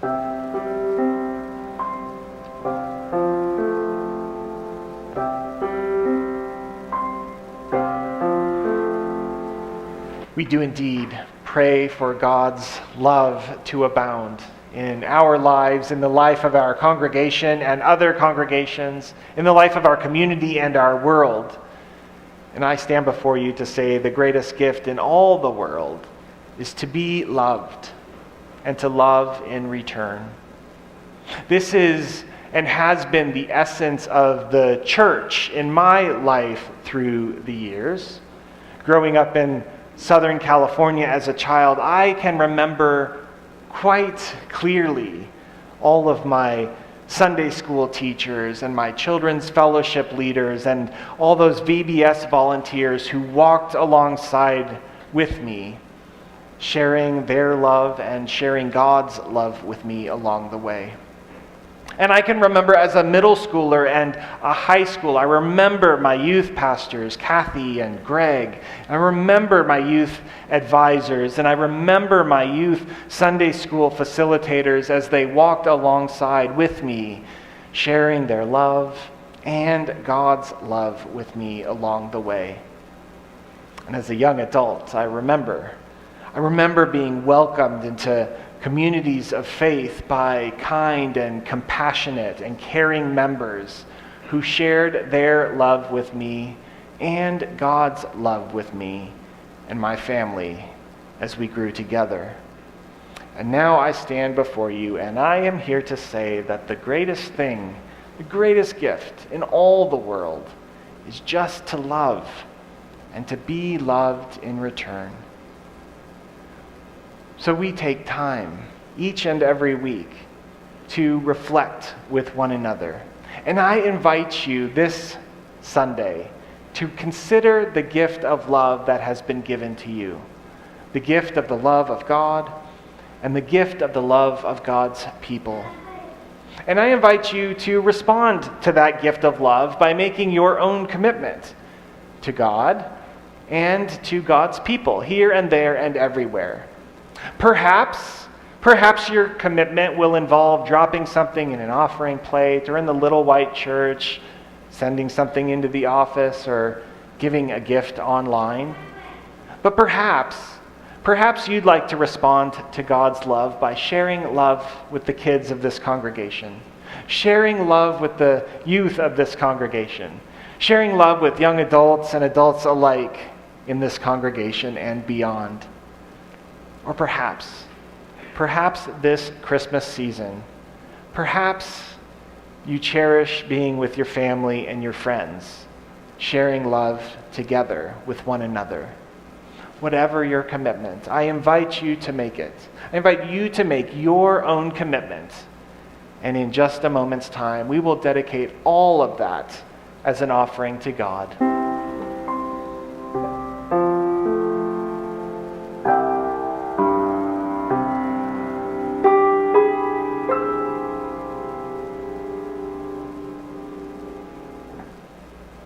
We do indeed pray for God's love to abound in our lives, in the life of our congregation and other congregations, in the life of our community and our world. And I stand before you to say the greatest gift in all the world is to be loved and to love in return. This is and has been the essence of the church in my life through the years. Growing up in Southern California as a child, I can remember quite clearly all of my Sunday school teachers and my children's fellowship leaders and all those VBS volunteers who walked alongside with me, sharing their love and sharing God's love with me along the way. And I can remember as a middle schooler and a high school, I remember my youth pastors, Kathy and Greg. I remember my youth advisors, and I remember my youth Sunday school facilitators as they walked alongside with me, sharing their love and God's love with me along the way. And as a young adult, I remember being welcomed into communities of faith by kind and compassionate and caring members who shared their love with me and God's love with me and my family as we grew together. And now I stand before you, and I am here to say that the greatest thing, the greatest gift in all the world is just to love and to be loved in return. So we take time each and every week to reflect with one another. And I invite you this Sunday to consider the gift of love that has been given to you. The gift of the love of God and the gift of the love of God's people. And I invite you to respond to that gift of love by making your own commitment to God and to God's people here and there and everywhere. Perhaps your commitment will involve dropping something in an offering plate or in the little white church, sending something into the office, or giving a gift online. But perhaps you'd like to respond to God's love by sharing love with the kids of this congregation, sharing love with the youth of this congregation, sharing love with young adults and adults alike in this congregation and beyond. Or perhaps this Christmas season, perhaps you cherish being with your family and your friends, sharing love together with one another. Whatever your commitment, I invite you to make it. I invite you to make your own commitment. And in just a moment's time, we will dedicate all of that as an offering to God.